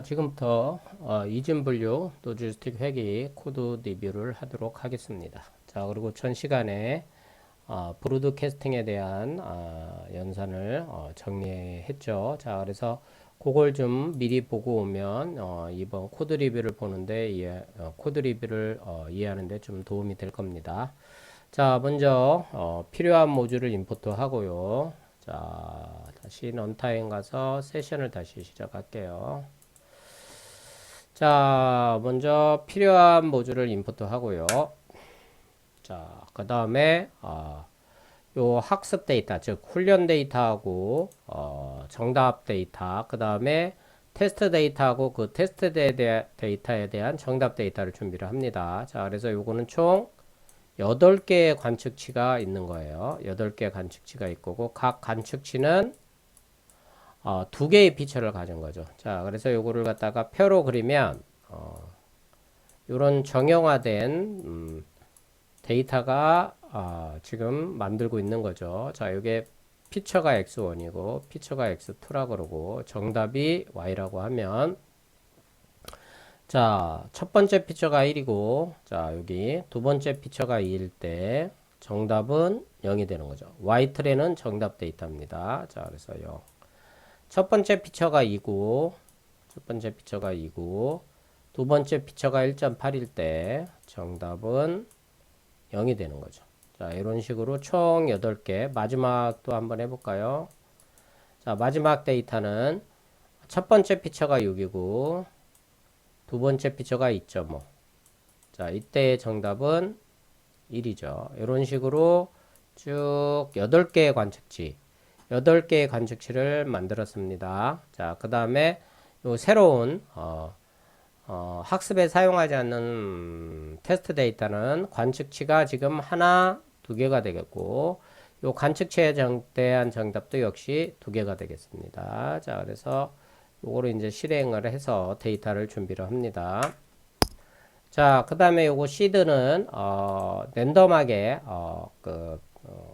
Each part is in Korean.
지금부터 이진 분류 로지스틱 회계 코드 리뷰를 하도록 하겠습니다. 자, 그리고 전 시간에 브로드캐스팅에 대한 연산을 정리했죠. 자, 그래서 그걸 좀 미리 보고 오면 이번 코드 리뷰를 보는데 코드 리뷰를 이해하는데 좀 도움이 될 겁니다. 자, 먼저 필요한 모듈을 임포트 하고요. 자, 다시 런타임 가서 세션을 다시 시작할게요. 자, 먼저 필요한 모듈을 임포트 하고요. 자, 그 다음에 요 학습 데이터, 즉 훈련 데이터하고 정답 데이터, 그 다음에 테스트 데이터하고 그 테스트 데이터에 대한 정답 데이터를 준비를 합니다. 자, 그래서 요거는 총 8개의 관측치가 있는 거예요. 8개의 관측치가 있고 각 관측치는 2개의 피처를 가진 거죠. 자, 그래서 요거를 갖다가 표로 그리면 요런 정형화된 데이터가 지금 만들고 있는 거죠. 자, 요게 피처가 x1이고 피처가 x2라고 그러고 정답이 y라고 하면 자, 첫 번째 피처가 1이고 자, 여기 두 번째 피처가 2일 때 정답은 0이 되는 거죠. y트레는 정답 데이터입니다. 자, 그래서 0. 첫 번째 피처가 2고 두 번째 피처가 1.8일 때 정답은 0이 되는 거죠. 자, 이런 식으로 총 8개 마지막도 한번 해볼까요? 자, 마지막 데이터는 첫 번째 피처가 6이고 두 번째 피처가 2.5. 자, 이때의 정답은 1이죠. 이런 식으로 쭉 8개의 관측치를 만들었습니다. 자, 그 다음에 요 새로운 학습에 사용하지 않는 테스트 데이터는 관측치가 지금 하나, 2개가 되겠고 요 관측치에 대한 정답도 역시 2개가 되겠습니다. 자, 그래서 요거를 이제 실행을 해서 데이터를 준비를 합니다. 자, 그 다음에 요거 시드는 랜덤하게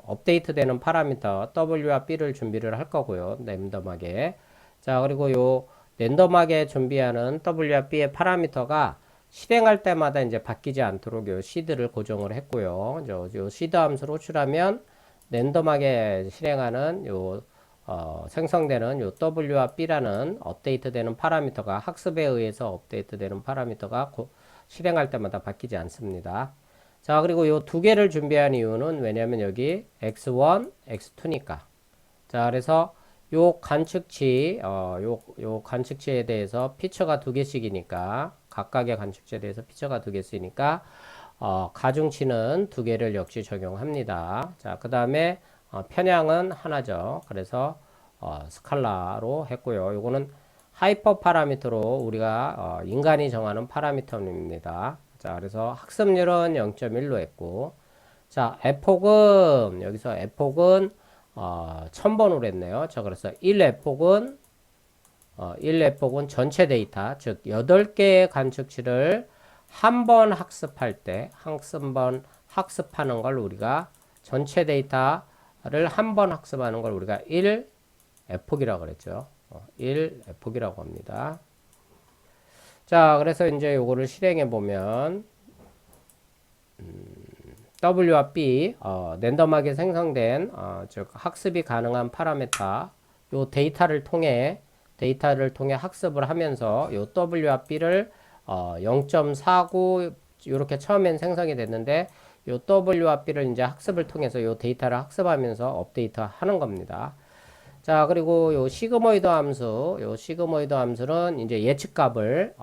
업데이트 되는 파라미터 W와 B를 준비를 할 거고요. 랜덤하게. 자, 그리고 요 랜덤하게 준비하는 W와 B의 파라미터가 실행할 때마다 이제 바뀌지 않도록 요 시드를 고정을 했고요. 요 시드 함수를 호출하면 랜덤하게 실행하는 생성되는 요 W와 B라는 업데이트되는 파라미터가 학습에 의해서 업데이트되는 파라미터가 실행할 때마다 바뀌지 않습니다. 자, 그리고 요 2개를 준비한 이유는 왜냐면 여기 x1, x2니까. 자, 그래서 요 관측치에 대해서 피처가 2개씩이니까 각각의 관측치에 대해서 피처가 2개씩이니까 가중치는 2개를 역시 적용합니다. 자, 그 다음에 편향은 하나죠. 그래서 스칼라로 했고요. 요거는 하이퍼 파라미터로 우리가 인간이 정하는 파라미터입니다. 자, 그래서 학습률은 0.1로 했고, 자, 여기서 에폭은 1000번으로 했네요. 자, 그래서 1에폭은 전체 데이터, 즉 8개의 관측치를 한 번 학습할 때, 학습하는 걸 우리가 전체 데이터를 한 번 학습하는 걸 우리가 1에폭이라고 그랬죠. 1에폭이라고 합니다. 자, 그래서 이제 요거를 실행해 보면 W와 B 랜덤하게 생성된 즉 학습이 가능한 파라미터 요 데이터를 통해 학습을 하면서 요 W와 B를 0.49 이렇게 처음엔 생성이 됐는데 요 W와 B를 이제 학습을 통해서 요 데이터를 학습하면서 업데이트 하는 겁니다. 자, 그리고 요 시그모이드 함수는 이제 예측값을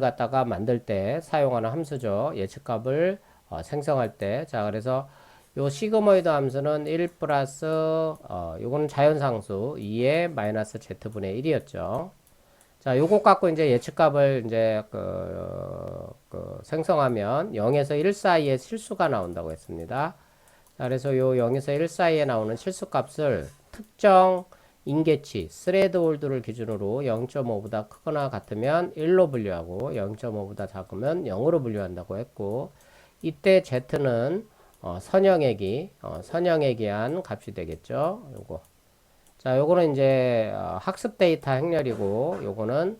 갖다가 만들 때 사용하는 함수죠. 예측값을 생성할 때. 자, 그래서 요 시그모이드 함수는 1 플러스, 요거는 자연상수 2의 마이너스 z분의 1이었죠. 자, 요거 갖고 이제 예측값을 이제 생성하면 0에서 1 사이에 실수가 나온다고 했습니다. 자, 그래서 요 0에서 1 사이에 나오는 실수값을 특정 인계치, 스레드홀드를 기준으로 0.5보다 크거나 같으면 1로 분류하고 0.5보다 작으면 0으로 분류한다고 했고 이때 z는 선형액이 한 값이 되겠죠. 요거 자, 요거는 이제 학습 데이터 행렬이고, 요거는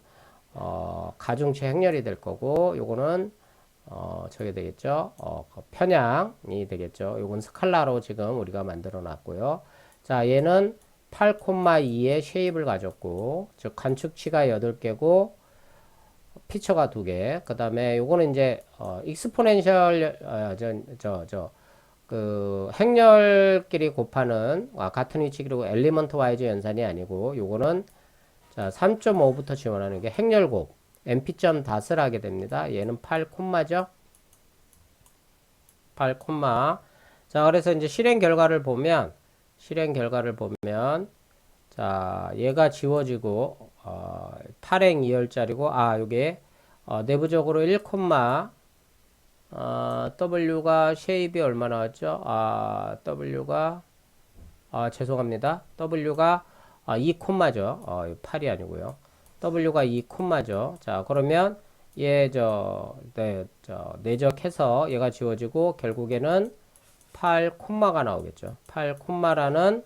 가중치 행렬이 될 거고, 요거는 저게 되겠죠. 그 편향이 되겠죠. 요건 스칼라로 지금 우리가 만들어 놨고요. 자, 얘는 8,2의 쉐입을 가졌고, 즉 관측치가 8개고 피처가 2개. 그다음에 요거는 이제 익스포넨셜 그 행렬끼리 곱하는 같은 위치 그리고 엘리먼트 와이즈 연산이 아니고 요거는 자 3.5부터 지원하는 게 행렬곱 np 닷을 하게 됩니다. 얘는 8, 죠 8, 자 그래서 이제 실행 결과를 보면 자 얘가 지워지고 8행 2열짜리고 요게 내부적으로 1, W가 쉐입이 얼마 나왔죠? W가 죄송합니다. W가 2 콤마죠. 8이 아니고요. W가 2 콤마죠. 자, 그러면 얘 내적해서 얘가 지워지고 결국에는 8 콤마가 나오겠죠. 8 콤마라는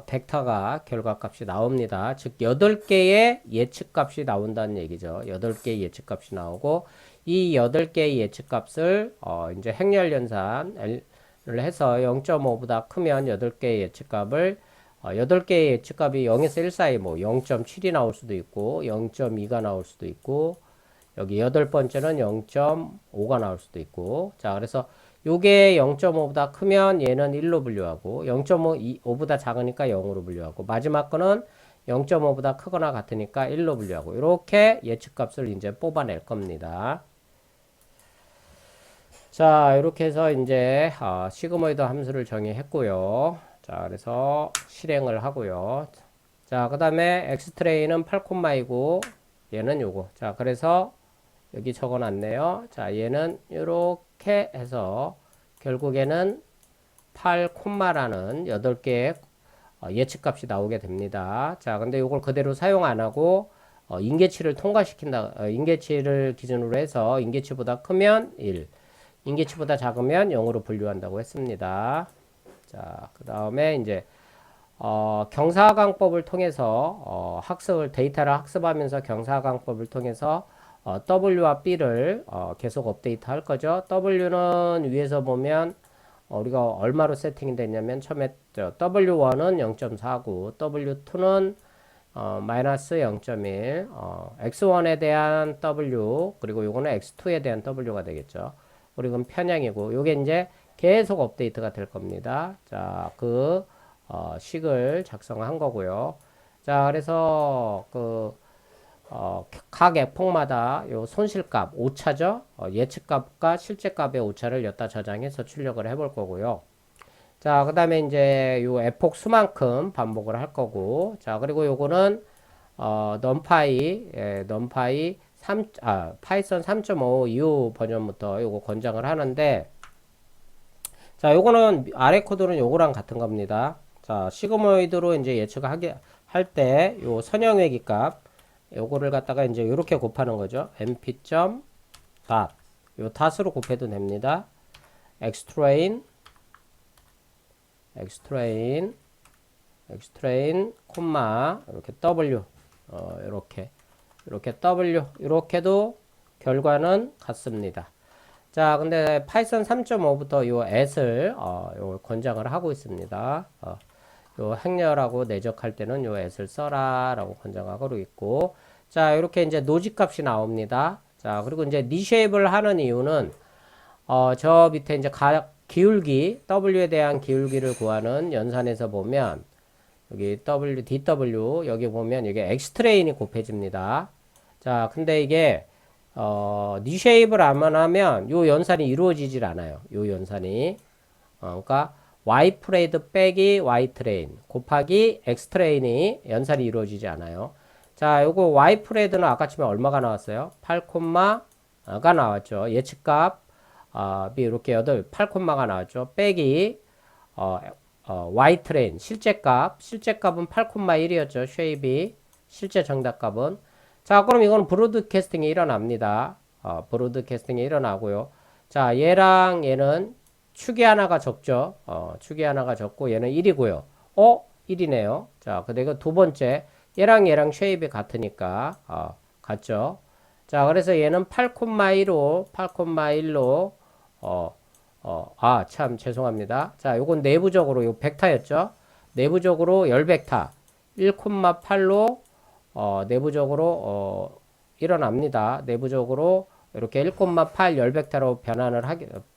벡터가 결과값이 나옵니다. 즉 8개의 예측값이 나온다는 얘기죠. 8개의 예측값이 나오고 이 8개의 예측값을 이제 행렬 연산을 해서 0.5보다 크면 8개의 예측값을 8개의 예측값이 0에서 1 사이 뭐 0.7이 나올 수도 있고 0.2가 나올 수도 있고 여기 8번째는 0.5가 나올 수도 있고 자 그래서 요게 0.5보다 크면 얘는 1로 분류하고 0.5보다 작으니까 0으로 분류하고 마지막 거는 0.5보다 크거나 같으니까 1로 분류하고 이렇게 예측값을 이제 뽑아낼 겁니다. 자 이렇게 해서 이제 시그모이드 함수를 정의했고요. 자 그래서 실행을 하고요. 자 그 다음에 엑스트레이는 8콤마이고 얘는 요거 자 그래서 여기 적어놨네요. 자 얘는 이렇게 해서 결국에는 8 콤마라는 8개의 예측값이 나오게 됩니다. 자 근데 이걸 그대로 사용 안하고 인계치를 통과시킨다. 인계치를 기준으로 해서 인계치보다 크면 1 인계치보다 작으면 0으로 분류한다고 했습니다. 자 그 다음에 이제 경사강법을 통해서 데이터를 학습하면서 경사강법을 통해서 W와 B를 계속 업데이트 할 거죠. W는 위에서 보면 우리가 얼마로 세팅이 됐냐면 처음에 W1은 0.49, W2는 마이너스 0.1, X1에 대한 W, 그리고 요거는 X2에 대한 W가 되겠죠. 그리고 이건 편향이고, 요게 이제 계속 업데이트가 될 겁니다. 자, 식을 작성한 거고요. 자, 그래서 각 F폭마다 요 손실값 오차죠. 예측값과 실제값의 오차를 여기다 저장해서 출력을 해볼 거고요. 자, 그 다음에 이제 요 F폭 수만큼 반복을 할 거고. 자, 그리고 요거는 numpy 3, 파이썬 3.5 이후 버전부터 요거 권장을 하는데, 자, 요거는 아래 코드는 요거랑 같은 겁니다. 자, 시그모이드로 이제 예측하게 할 때 요 선형외기 값 요거를 갖다가 이제 이렇게 곱하는 거죠. np. dot 요 닷으로 곱해도 됩니다. extrain 콤마 이렇게 w 이렇게 w 이렇게도 결과는 같습니다. 자, 근데 파이썬 3.5부터 요 at을 요 권장을 하고 있습니다. 요 행렬하고 내적할 때는 요 at을 써라라고 권장하고 있고, 자 이렇게 이제 노지 값이 나옵니다. 자 그리고 이제 리쉐입을 하는 이유는 저 밑에 이제 기울기 W에 대한 기울기를 구하는 연산에서 보면 여기 DW 여기 보면 이게 X트레인이 곱해집니다. 자 근데 이게 리쉐입을 안 하면 요 연산이 이루어지질 않아요. 요 연산이 그러니까 Y 프레드 빼기 Y 트레인 곱하기 X 트레인이 연산이 이루어지지 않아요. 자, 요거 Y 프레드는 아까 치면 얼마가 나왔어요? 8콤마가 나왔죠. 예측값 이렇게 8콤마가 나왔죠. 빼기 Y 트레인 실제값은 8,1이었죠. 쉐입이 실제 정답값은. 자, 그럼 이건 브로드캐스팅이 일어납니다. 브로드캐스팅이 일어나고요. 자, 얘랑 얘는 축이 하나가 적죠. 축이 하나가 적고 얘는 1이고요. 1이네요. 자, 근데 이거 두 번째 얘랑 얘랑 쉐입이 같으니까 같죠. 자, 그래서 얘는 8,1로 8,1로 참 죄송합니다. 자, 요건 내부적으로 요 벡터였죠. 내부적으로 열벡터 1,8로 내부적으로 일어납니다. 내부적으로 이렇게 1,8 열벡터로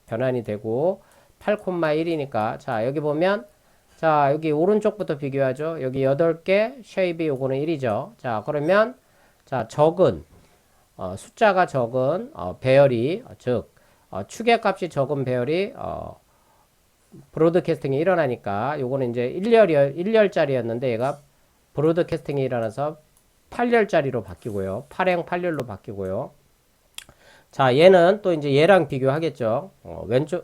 변환이 되고 8,1이니까 자, 여기 보면 자, 여기 오른쪽부터 비교하죠. 여기 8개 쉐입이 요거는 1이죠. 자, 그러면 자, 숫자가 적은 배열이 즉 추계값이 적은 배열이 브로드캐스팅이 일어나니까 요거는 이제 1열짜리였는데 얘가 브로드캐스팅이 일어나서 8열짜리로 바뀌고요. 8행 8열로 바뀌고요. 자, 얘는 또 이제 얘랑 비교하겠죠.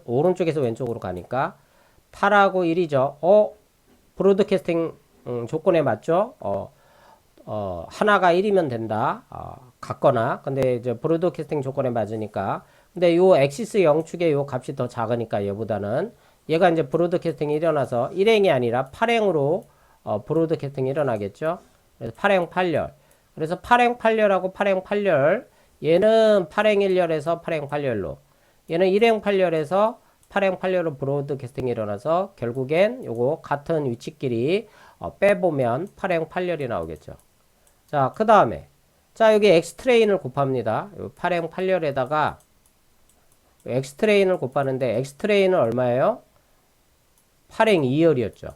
오른쪽에서 왼쪽으로 가니까 8하고 1이죠. 브로드캐스팅 조건에 맞죠? 하나가 1이면 된다. 같거나. 근데 이제 브로드캐스팅 조건에 맞으니까. 근데 요 엑시스 영축의 요 값이 더 작으니까 얘보다는 얘가 이제 브로드캐스팅이 일어나서 1행이 아니라 8행으로 브로드캐스팅이 일어나겠죠. 그래서 8행 8열. 그래서 8행 8열하고 8행 8열. 얘는 8행 1열에서 8행 8열로. 얘는 1행 8열에서 8행 8열로 브로드캐스팅이 일어나서 결국엔 요거 같은 위치끼리 빼보면 8행 8열이 나오겠죠. 자, 그 다음에 자, 여기 엑스트레인을 곱합니다. 8행 8열에다가 엑스트레인을 곱하는데 엑스트레인은 얼마예요? 8행 2열이었죠.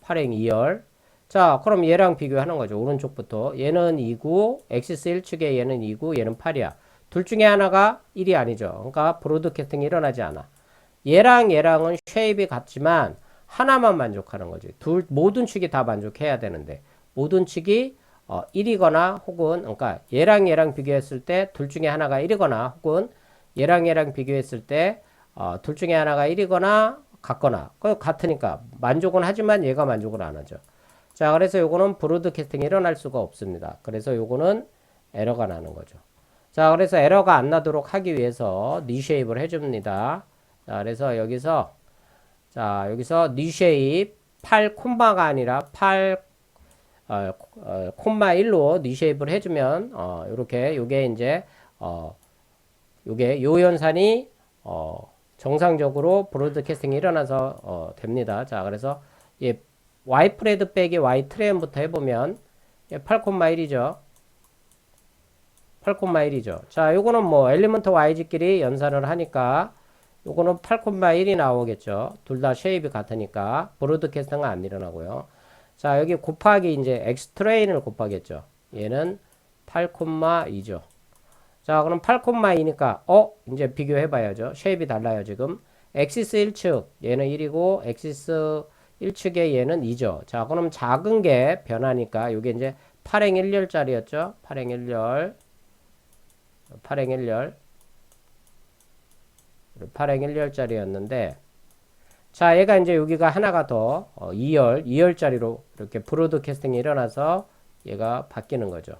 8행 2열. 자, 그럼 얘랑 비교하는 거죠. 오른쪽부터. 얘는 2구, 엑시스 1축에 얘는 2구, 얘는 8이야. 둘 중에 하나가 1이 아니죠. 그러니까 브로드캐스팅이 일어나지 않아. 얘랑 얘랑은 쉐입이 같지만 하나만 만족하는 거지. 모든 축이 다 만족해야 되는데 모든 축이 1이거나 혹은 그러니까 얘랑 얘랑 비교했을 때 둘 중에 하나가 1이거나 혹은 얘랑 얘랑 비교했을 때 둘 중에 하나가 1이거나 같거나 같으니까 만족은 하지만 얘가 만족을 안 하죠. 자, 그래서 요거는 브로드캐스팅이 일어날 수가 없습니다. 그래서 요거는 에러가 나는 거죠. 자, 그래서 에러가 안 나도록 하기 위해서 니쉐입을 해줍니다. 자, 그래서 여기서 니쉐입 8 콤마가 아니라 8 콤마 1로 니쉐입을 해주면 요렇게 요게 이제 요게 요 현상이 정상적으로 브로드캐스팅이 일어나서 됩니다. 자, 그래서 예, y 프레드 빼기 y 트램부터 해보면 8,1이죠. 8,1이죠. 자, 요거는 뭐 엘리먼트 y지끼리 연산을 하니까 요거는 8,1이 나오겠죠. 둘 다 쉐입이 같으니까 브로드캐스팅은 안 일어나고요. 자, 여기 곱하기 이제 엑스트레인을 곱하겠죠. 얘는 8,2죠. 자, 그럼 8,2니까 이제 비교해 봐야죠. 쉐입이 달라요, 지금. 엑시스 1축 얘는 1이고 엑시스 1축에 얘는 2죠. 자, 그럼 작은 게 변하니까 요게 이제 8행 1열짜리였죠. 8행 1열. 8행 1열. 8행 1열짜리였는데 자, 얘가 이제 여기가 하나가 더 2열짜리로 이렇게 브로드캐스팅이 일어나서 얘가 바뀌는 거죠.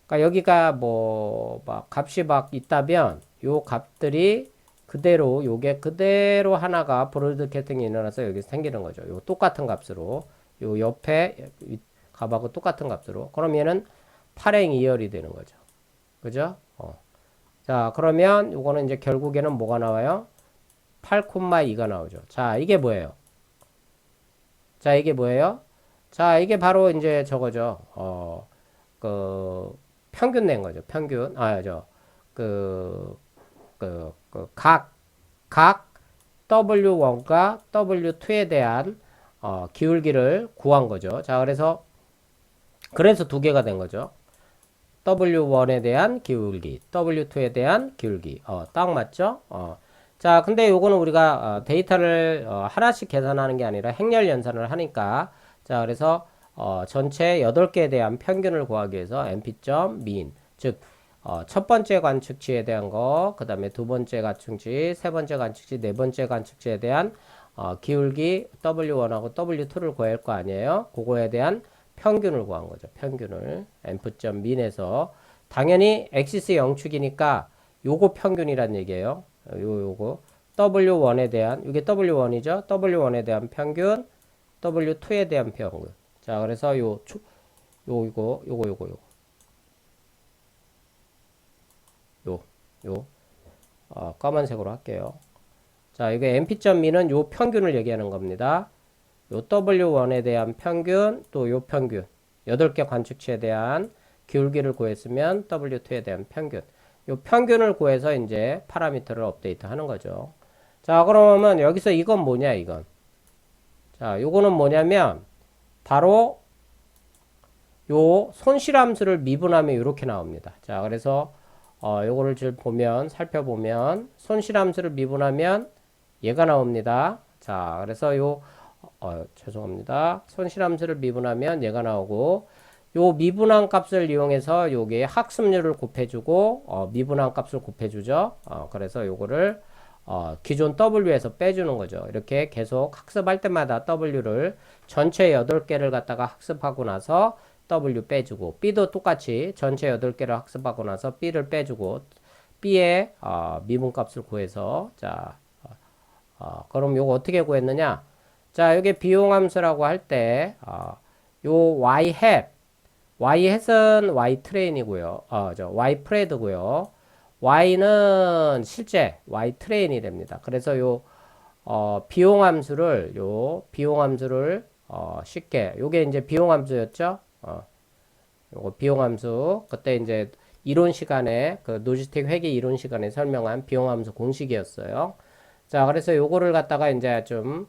그러니까 여기가 뭐 막 값이 막 있다면 요 값들이 그대로 요게 그대로 하나가 브로드캐스팅이 일어나서 여기서 생기는 거죠. 요 똑같은 값으로 요 옆에 값하고 똑같은 값으로 그럼 얘는 8행 2열이 되는 거죠. 그죠? 자, 그러면 요거는 이제 결국에는 뭐가 나와요? 8,2가 나오죠. 자, 이게 뭐예요? 자, 이게 뭐예요? 자, 이게 바로 이제 저거죠. 평균 낸 거죠. 평균. 각 W1과 W2에 대한 기울기를 구한 거죠. 자, 그래서 두 개가 된 거죠. W1에 대한 기울기, W2에 대한 기울기. 딱 맞죠? 자, 근데 요거는 우리가 데이터를 하나씩 계산하는 게 아니라 행렬 연산을 하니까 자, 그래서 전체 8개에 대한 평균을 구하기 위해서 np.min 즉 첫 번째 관측치에 대한 거, 그 다음에 두 번째 관측치, 세 번째 관측치, 네 번째 관측치에 대한 기울기 W1하고 W2를 구할 거 아니에요? 그거에 대한 평균을 구한 거죠. 평균을 np.min에서 당연히 엑시스 영축이니까 요거 평균이란 얘기예요. 요거 W1에 대한 이게 W1이죠. W1에 대한 평균 W2에 대한 평균. 자, 그래서 요거. 요, 까만색으로 할게요. 자, 이게 np.me는 요 평균을 얘기하는 겁니다. 요 W1에 대한 평균, 또 요 평균. 8개 관측치에 대한 기울기를 구했으면 W2에 대한 평균. 요 평균을 구해서 이제 파라미터를 업데이트 하는 거죠. 자, 그러면 여기서 이건 뭐냐, 이건. 자, 요거는 뭐냐면, 바로 요 손실함수를 미분하면 이렇게 나옵니다. 자, 그래서 요거를 살펴보면 손실함수를 미분하면 얘가 나옵니다. 자, 그래서 죄송합니다. 손실함수를 미분하면 얘가 나오고 요 미분한 값을 이용해서 요게 학습률을 곱해주고 미분한 값을 곱해주죠. 그래서 요거를 기존 W에서 빼주는 거죠. 이렇게 계속 학습할 때마다 W를 전체 8개를 갖다가 학습하고 나서 W 빼주고 B도 똑같이 전체 8개를 학습하고 나서 B를 빼주고 B의 미분값을 구해서 자, 그럼 요거 어떻게 구했느냐? 자, 이게 비용함수라고 할 때 요 yhat은 y 트레인이고요. y 프레드고요. y는 실제 y 트레인이 됩니다. 그래서 비용함수를 쉽게 요게 이제 비용함수였죠. 요거 비용함수 그때 이제 이론 시간에 그 노지스틱 회계 이론 시간에 설명한 비용함수 공식이었어요. 자, 그래서 요거를 갖다가 이제 좀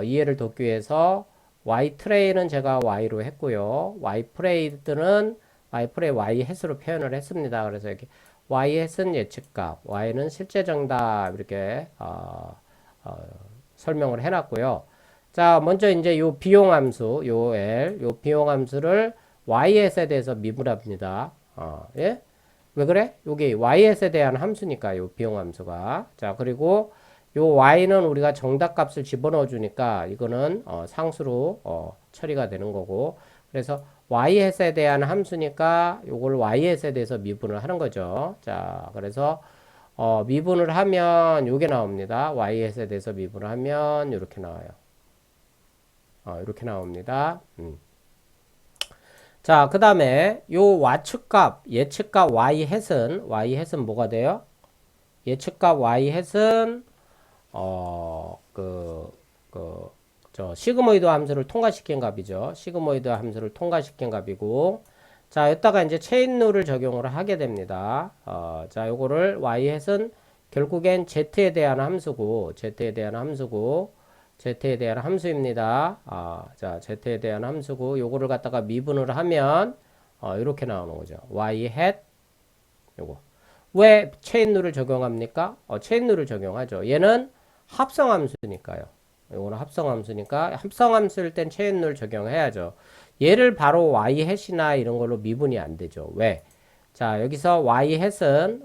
이해를 돕기 위해서 y 트레이는 제가 y로 했고요. y 프레이드는 y 햇으로 표현을 했습니다. 그래서 이렇게 y 햇은 예측값, y는 실제 정답 이렇게 설명을 해놨고요. 자, 먼저 이제 요 비용함수, 요 비용함수를 y햇에 대해서 미분합니다. 예? 왜 그래? 여기 y햇에 대한 함수니까 요 비용함수가. 자, 그리고 요 y는 우리가 정답값을 집어넣어 주니까 이거는 상수로 처리가 되는 거고, 그래서 y햇에 대한 함수니까 요걸 y햇에 대해서 미분을 하는 거죠. 자, 그래서 미분을 하면 요게 나옵니다. y햇에 대해서 미분을 하면 이렇게 나와요. 이렇게 나옵니다. 자, 그 다음에 요 와측값, 예측값 y햇은 뭐가 돼요? 예측값 y햇은 시그모이드 함수를 통과시킨 값이죠. 시그모이드 함수를 통과시킨 값이고, 자, 여기다가 이제 체인룰을 적용을 하게 됩니다. 자, 요거를 y햇은 결국엔 z에 대한 함수입니다. 자, z에 대한 함수고, 요거를 갖다가 미분을 하면, 이렇게 나오는 거죠. y햇, 요거. 왜 체인룰을 적용합니까? 체인룰을 적용하죠. 얘는 합성함수니까요. 이거는 합성함수니까 합성함수일 땐 체인룰 적용해야죠. 얘를 바로 y햇이나 이런 걸로 미분이 안 되죠. 왜? 자, 여기서 y햇은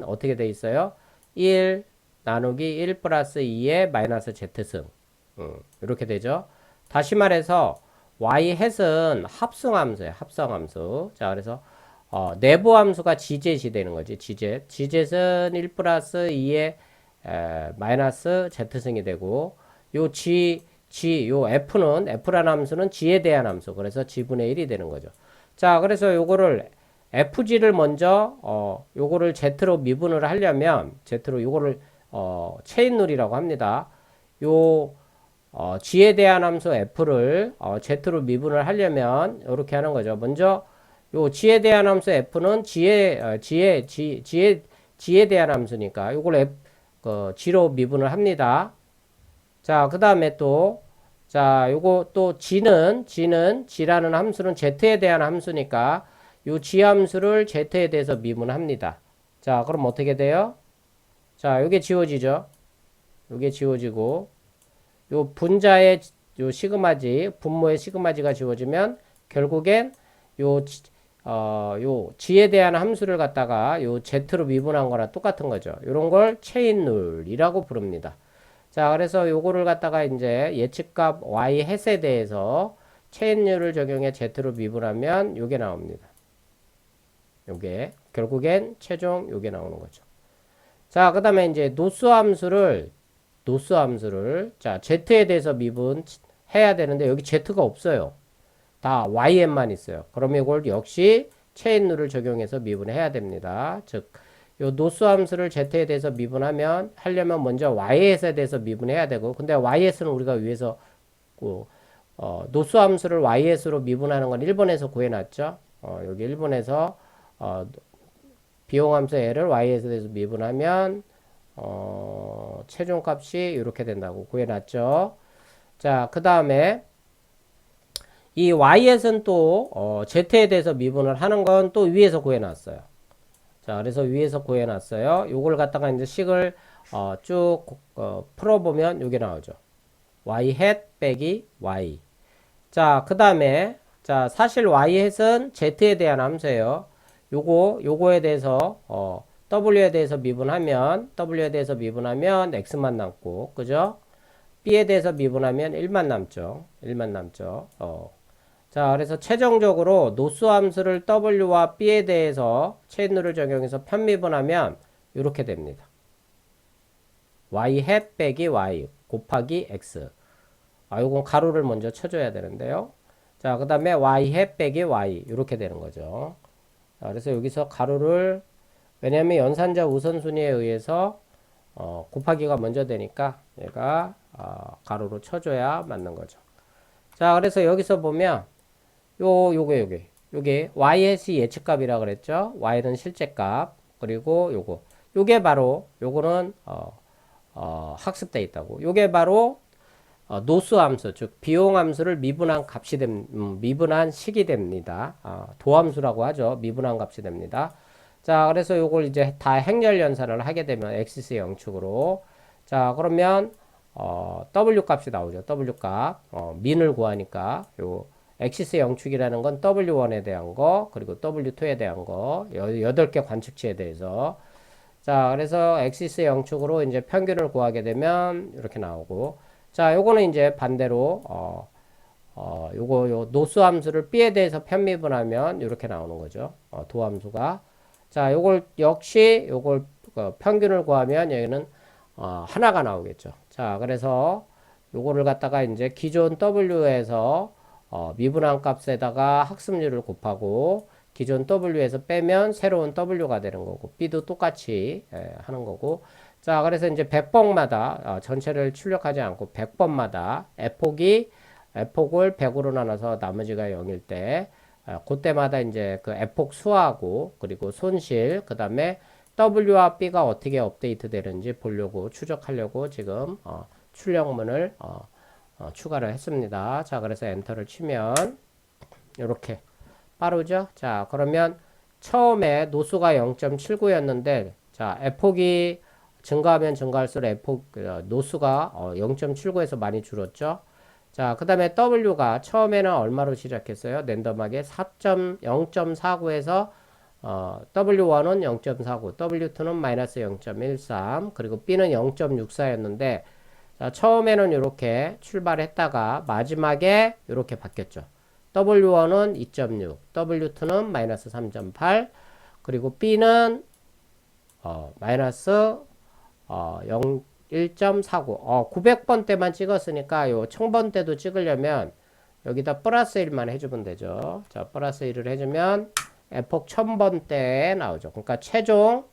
어떻게 돼 있어요? 1 나누기 1 플러스 2의 마이너스 z승. 이렇게 되죠. 다시 말해서 y햇은 합성함수예요. 합성함수. 자, 그래서 내부 함수가 gzet이 되는 거지. gzet은 1 플러스 2의 마이너스 z승이 되고, 요 f라는 함수는 g에 대한 함수. 그래서 g분의 1이 되는 거죠. 자, 그래서 요거를 fg를 먼저, 요거를 z로 미분을 하려면, 요거를, 체인룰이라고 합니다. g에 대한 함수 f를, z로 미분을 하려면, 이렇게 하는 거죠. 먼저, 요 g에 대한 함수 f는 g에 대한 함수니까, 요걸 g로 미분을 합니다. 자, 그 다음에 요거 또 g라는 함수는 z에 대한 함수니까, 요 g 함수를 z에 대해서 미분합니다. 자, 그럼 어떻게 돼요? 자, 요게 지워지죠? 요게 지워지고, 요 분자의 분모의 시그마지가 지워지면, 결국엔 요 g에 대한 함수를 갖다가 요 z로 미분한 거랑 똑같은 거죠. 요런 걸 체인룰이라고 부릅니다. 자, 그래서 요거를 갖다가 이제 예측값 y햇에 대해서 체인룰을 적용해 z로 미분하면 요게 나옵니다. 요게 결국엔 최종 요게 나오는 거죠. 자, 그 다음에 이제 노스함수를 자, z에 대해서 미분해 해야 되는데 여기 Z가 없어요. 다 YM만 있어요. 그러면 이걸 역시 체인 룰을 적용해서 미분해야 됩니다. 즉, 요 노수 함수를 Z에 대해서 미분하면 하려면 먼저 YS에 대해서 미분해야 되고, 근데 YS는 우리가 위에서 노수 함수를 YS로 미분하는 건 1번에서 구해놨죠. 여기 1번에서 비용 함수 L을 Y에 대해서 미분하면 최종값이 이렇게 된다고 구해놨죠. 자, 그 다음에 이 Y에서는 또 Z에 대해서 미분을 하는 건 또 위에서 구해놨어요. 자, 그래서 위에서 구해놨어요. 요걸 갖다가 이제 식을 쭉 풀어보면 요게 나오죠. Y hat 빼기 Y. 자, 그 다음에 자, 사실 Y hat은 Z에 대한 함수예요. 요거에 대해서 W에 대해서 미분하면 X만 남고, 그죠? B에 대해서 미분하면 1만 남죠. 1만 남죠. 자, 그래서 최종적으로 노수 함수를 W와 B에 대해서 체인룰을 적용해서 편미분하면 이렇게 됩니다. Y hat 빼기 Y 곱하기 X. 요건 가로를 먼저 쳐줘야 되는데요. 자, 그 다음에 Y hat 빼기 Y 이렇게 되는 거죠. 자, 그래서 여기서 가로를 왜냐하면 연산자 우선순위에 의해서 곱하기가 먼저 되니까 얘가 가로로 쳐줘야 맞는 거죠. 자, 그래서 여기서 보면 요게 y의 예측값이라 그랬죠. y는 실제값. 그리고 요게 바로 요거는 학습돼 있다고. 요게 바로 노수 함수, 즉 비용 함수를 미분한 값이 미분한 식이 됩니다. 도함수라고 하죠. 미분한 값이 됩니다. 자, 그래서 요걸 이제 다 행렬 연산을 하게 되면 엑시스 영축으로. 자, 그러면 W 값이 나오죠. W 값. 민을 구하니까 요 엑시스 영축이라는 건 W1에 대한 거, 그리고 W2에 대한 거, 8개 관측치에 대해서. 자, 그래서 엑시스 영축으로 이제 평균을 구하게 되면 이렇게 나오고. 자, 요거는 이제 반대로 요 노수 함수를 B에 대해서 편미분하면 이렇게 나오는 거죠. 도함수가. 자, 요걸 역시 요걸 평균을 구하면 여기는 하나가 나오겠죠. 자, 그래서 요거를 갖다가 이제 기존 W에서 미분한 값에다가 학습률을 곱하고 기존 W에서 빼면 새로운 W가 되는 거고 B도 똑같이 하는 거고. 자, 그래서 이제 100번마다 전체를 출력하지 않고 100번마다 F폭을 100으로 나눠서 나머지가 0일 때 그때마다 이제 그 F폭 수하고 그리고 손실 그 다음에 W와 B가 어떻게 업데이트 되는지 보려고 추적하려고 지금 출력문을 추가를 했습니다. 자, 그래서 엔터를 치면 이렇게 빠르죠. 자, 그러면 처음에 노수가 0.79였는데 자, F폭이 증가하면 증가할수록 F폭 노수가 0.79에서 많이 줄었죠. 자, 그 다음에 W가 처음에는 얼마로 시작했어요? 랜덤하게 0.49에서 W1은 0.49, W2는 마이너스 0.13, 그리고 B는 0.64였는데 자, 처음에는 이렇게 출발했다가 마지막에 이렇게 바뀌었죠. W1은 2.6, W2는 마이너스 3.8, 그리고 B는 마이너스 1.49. 900번 때만 찍었으니까 요 1000번 때도 찍으려면 여기다 플러스 1만 해주면 되죠. 자, 플러스 1을 해주면 F폭 1000번 때 나오죠. 그러니까 최종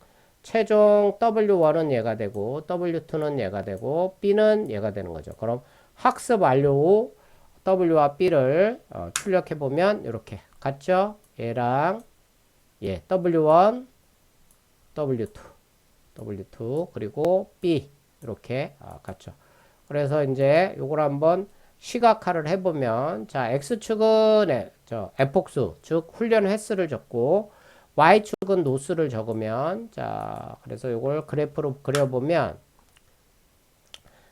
W1은 얘가 되고 W2는 얘가 되고 B는 얘가 되는 거죠. 그럼 학습 완료 후 W와 B를 출력해 보면 이렇게 같죠? 얘랑 W1, W2 그리고 B 이렇게 같죠. 그래서 이제 요걸 한번 시각화를 해보면 자, X축은 F폭수 즉 훈련 횟수를 적고 Y축은 노수를 적으면 자, 그래서 요걸 그래프로 그려보면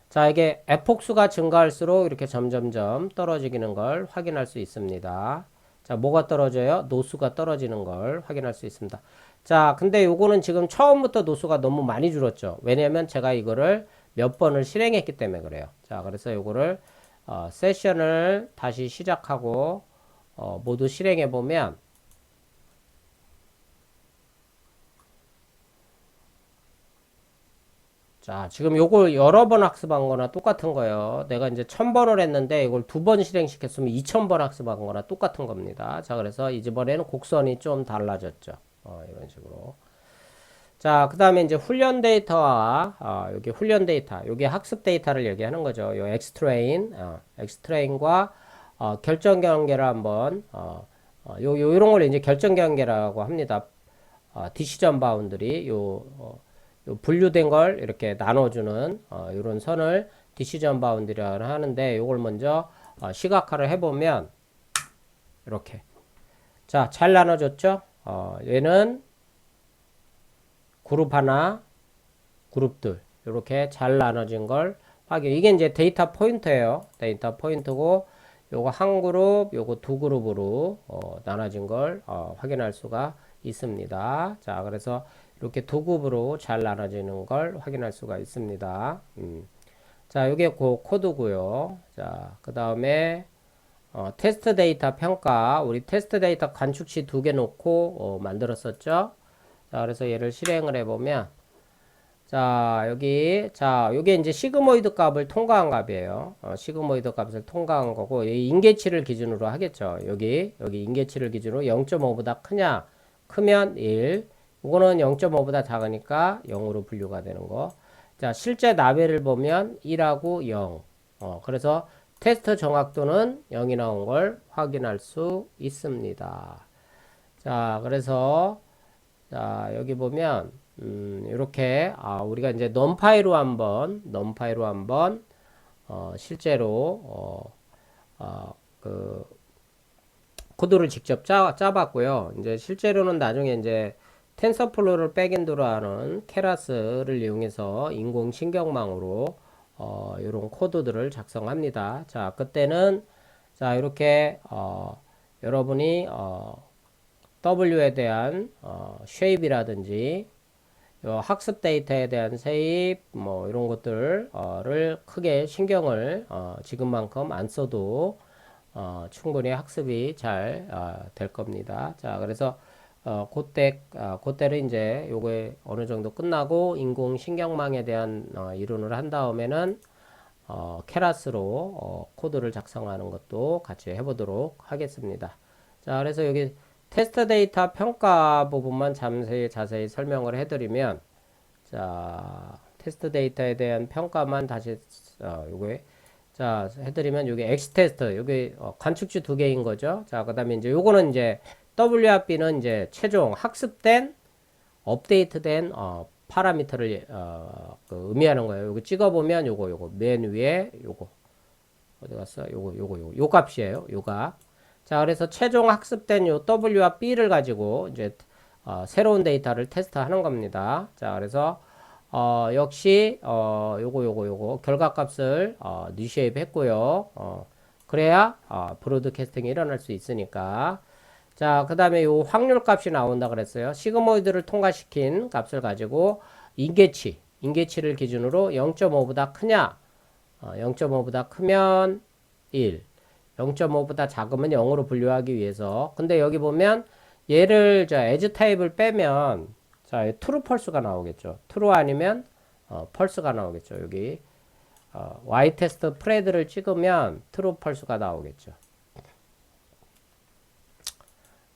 자, 이게 F폭수가 증가할수록 이렇게 점점점 떨어지는 걸 확인할 수 있습니다. 자, 뭐가 떨어져요? 노수가 떨어지는 걸 확인할 수 있습니다. 자, 근데 요거는 지금 처음부터 노수가 너무 많이 줄었죠. 왜냐면 제가 이거를 몇 번을 실행했기 때문에 그래요. 자, 그래서 요거를 세션을 다시 시작하고 모두 실행해 보면 자, 지금 요걸 여러 번 학습한 거나 똑같은 거예요. 내가 이제 1000번을 했는데 이걸 2번 실행시켰으면 2000번 학습한 거나 똑같은 겁니다. 자, 그래서 이번에는 곡선이 좀 달라졌죠. 이런 식으로. 자, 그 다음에 이제 훈련 데이터와, 여기 훈련 데이터, 여기 학습 데이터를 얘기하는 거죠. 요 엑스트레인과, 결정 경계를 한번, 요런 걸 이제 결정 경계라고 합니다. 디시전 바운드리, 요 분류된 걸 이렇게 나눠주는, 요런 선을 디시전 바운드리라고 하는데, 요걸 먼저, 시각화를 해보면, 이렇게. 자, 잘 나눠졌죠? 얘는 그룹 하나, 그룹들 이렇게 잘 나눠진 걸 확인. 이게 이제 데이터 포인트예요. 데이터 포인트고 요거 한 그룹, 요거 두 그룹으로 나눠진 걸 확인할 수가 있습니다. 자, 그래서 이렇게 두 그룹으로 잘 나눠지는 걸 확인할 수가 있습니다. 자, 요게 그 코드고요. 자, 그 다음에 테스트 데이터 평가. 우리 테스트 데이터 관측치 2개 놓고 만들었었죠. 자, 그래서 얘를 실행을 해보면, 자, 요게 이제 시그모이드 값을 통과한 값이에요. 시그모이드 값을 통과한 거고, 이 인계치를 기준으로 하겠죠. 여기 인계치를 기준으로 0.5보다 크냐, 크면 1. 이거는 0.5보다 작으니까 0으로 분류가 되는 거. 자, 실제 나베를 보면 1하고 0. 그래서 테스트 정확도는 0이 나온 걸 확인할 수 있습니다. 자, 그래서 자, 여기 보면 이렇게 우리가 이제 넘파이로 한번 실제로 그 코드를 직접 짜봤고요. 이제 실제로는 나중에 이제 텐서플로우를 백엔드로 하는 케라스를 이용해서 인공신경망으로 이런 코드들을 작성합니다. 자, 그때는 자, 이렇게 여러분이 W에 대한 쉐입이라든지 학습 데이터에 대한 세입 뭐 이런 것들을 크게 신경을 지금만큼 안 써도 충분히 학습이 잘 될 겁니다. 자, 그래서 그때를 이제 요게 어느 정도 끝나고 인공신경망에 대한 이론을 한 다음에는 케라스로 코드를 작성하는 것도 같이 해보도록 하겠습니다. 자, 그래서 여기 테스트 데이터 평가 부분만 자세히 설명을 해드리면, 자, 테스트 데이터에 대한 평가만 다시, 요게, 자, 해드리면, 요게 X테스트, 요게, 관측주 2개인 거죠. 자, 그 다음에 이제 요거는 이제, WRB는 이제 최종 학습된, 업데이트된, 파라미터를, 그 의미하는 거예요. 요거 찍어보면 요거, 맨 위에 요거, 어디 갔어? 요 값이에요. 요 값. 자, 그래서 최종 학습된 요 W와 B를 가지고 이제 새로운 데이터를 테스트하는 겁니다. 자, 그래서 역시 요거 결과값을 리쉐입 했고요. 그래야 브로드캐스팅이 일어날 수 있으니까. 자, 그 다음에 요 확률 값이 나온다 그랬어요. 시그모이드를 통과시킨 값을 가지고 인계치를 기준으로 0.5보다 크냐, 0.5보다 크면 1, 0.5보다 작으면 0으로 분류하기 위해서. 근데 여기 보면 얘를 as 타입을 빼면 자, true false가 나오겠죠. true 아니면 false가 나오겠죠. 여기 y 테스트 프레드를 찍으면 true false가 나오겠죠.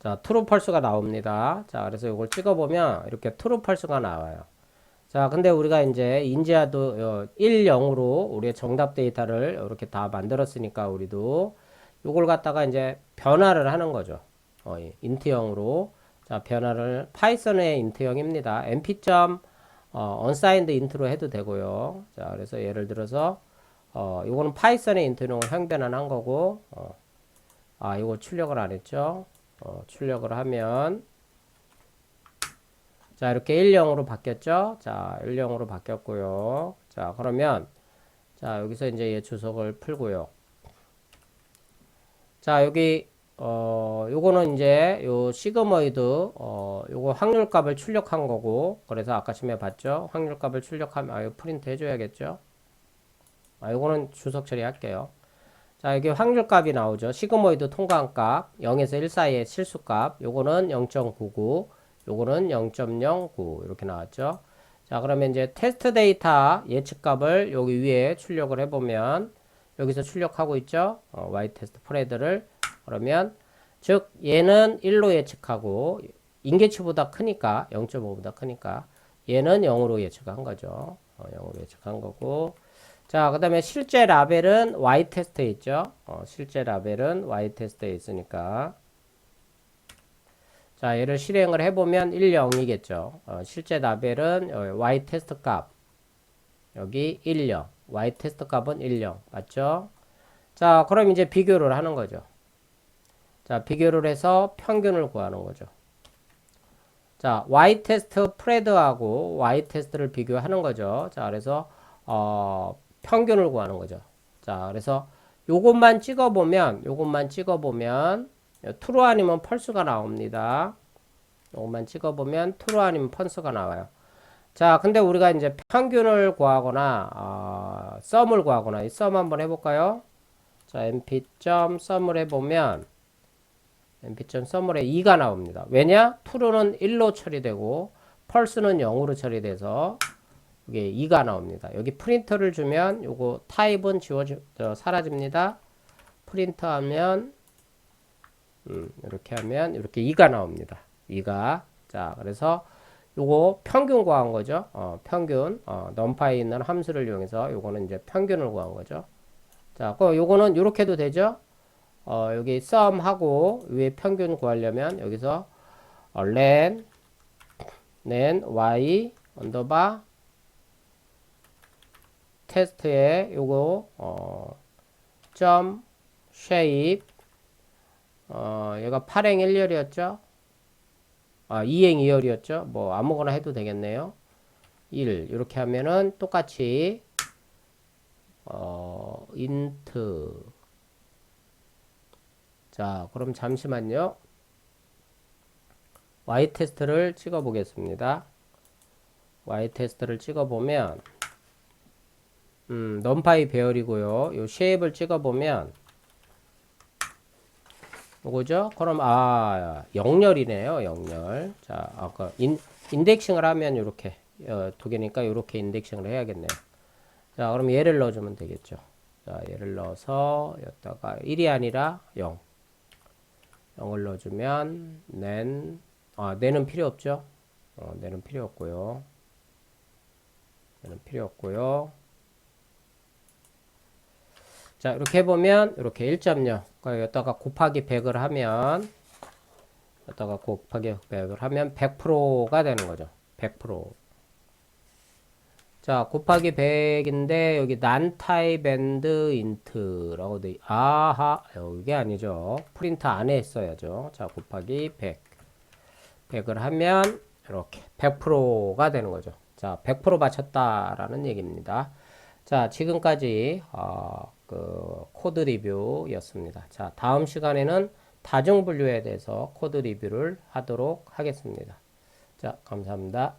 자, true false가 나옵니다. 자, 그래서 이걸 찍어보면 이렇게 true false가 나와요. 자, 근데 우리가 이제 인지하도 1, 0으로 우리의 정답 데이터를 이렇게 다 만들었으니까 우리도 요걸 갖다가 이제 변화를 하는 거죠. 인트형으로. 자, 변화를 파이썬의 인트형입니다. np. unsigned int로 해도 되고요. 자, 그래서 예를 들어서 요거는 파이썬의 인트형으로 형변환한 거고 이거 출력을 안 했죠. 출력을 하면 자, 이렇게 1, 0으로 바뀌었죠. 자, 1, 0으로 바뀌었고요. 자, 그러면 자, 여기서 이제 얘 주석을 풀고요. 자, 여기 요거는 이제 요 시그모이드 요거 확률값을 출력한 거고, 그래서 아까 처음에 봤죠. 확률값을 출력하면 이거 프린트 해줘야겠죠. 요거는 주석 처리할게요. 자, 여기 확률값이 나오죠. 시그모이드 통과한 값 0에서 1 사이의 실수값, 요거는 0.99, 요거는 0.09 이렇게 나왔죠. 자, 그러면 이제 테스트 데이터 예측값을 여기 위에 출력을 해보면 여기서 출력하고 있죠. y 테스트 프레드를 그러면 즉 얘는 1로 예측하고 인계치보다 크니까 0.5보다 크니까 얘는 0으로 예측한 거죠. 0으로 예측한 거고 자, 그 다음에 실제 라벨은 y 테스트에 있죠. 실제 라벨은 y 테스트에 있으니까 자, 얘를 실행을 해보면 1, 0이겠죠. 실제 라벨은 y 테스트 값 여기 1, 0 y 테스트 값은 1, 0 맞죠? 자, 그럼 이제 비교를 하는 거죠. 자, 비교를 해서 평균을 구하는 거죠. 자, y 테스트 프레드하고 y 테스트를 비교하는 거죠. 자, 그래서 평균을 구하는 거죠. 자, 그래서 요것만 찍어보면 true 아니면 false가 나옵니다. 요것만 찍어보면 true 아니면 false가 나와요. 자, 근데 우리가 이제 평균을 구하거나 sum을 구하거나 이 sum 한번 해볼까요? 자, np.sum을 해보면 np.sum을에 2가 나옵니다. 왜냐? true는 1로 처리되고 false는 0으로 처리돼서 이게 2가 나옵니다. 여기 프린터를 주면 요거 타입은 사라집니다. 프린트하면 이렇게 하면 이렇게 2가 나옵니다. 2가 자, 그래서 요거 평균 구한 거죠. 평균 num파에 있는 함수를 이용해서 요거는 이제 평균을 구한 거죠. 자, 요거는 요렇게도 되죠. 여기 sum하고 위에 평균 구하려면 여기서 len y 언더바 테스트에 요거 점 shape 얘가 8행 1열이었죠. 2행 2열이었죠. 뭐 아무거나 해도 되겠네요. 1 이렇게 하면은 똑같이 int 자, 그럼 잠시만요. y 테스트를 찍어 보겠습니다. y 테스트를 찍어 보면 numpy 배열이고요. 요 shape을 찍어 보면 요거죠? 그럼 0열이네요. 0열. 자, 아까 인덱싱을 하면 요렇게 두 개니까 요렇게 인덱싱을 해야겠네요. 자, 그럼 얘를 넣어주면 되겠죠. 자, 얘를 넣어서 여기다가 1이 아니라 0. 0을 넣어주면 nen은 필요 없죠. nen은 필요 없고요. nen은 필요 없고요. 자, 이렇게 해보면 이렇게 1.0 여기다가 곱하기 100을 하면 100%가 되는 거죠. 100%. 자, 곱하기 100인데 여기 non type and int라고 돼. 아하, 이게 아니죠. 프린트 안에 했어야죠. 자, 곱하기 100. 100을 하면 이렇게 100%가 되는 거죠. 자, 100% 맞췄다라는 얘기입니다. 자, 지금까지 그 코드 리뷰였습니다. 자, 다음 시간에는 다중 분류에 대해서 코드 리뷰를 하도록 하겠습니다. 자, 감사합니다.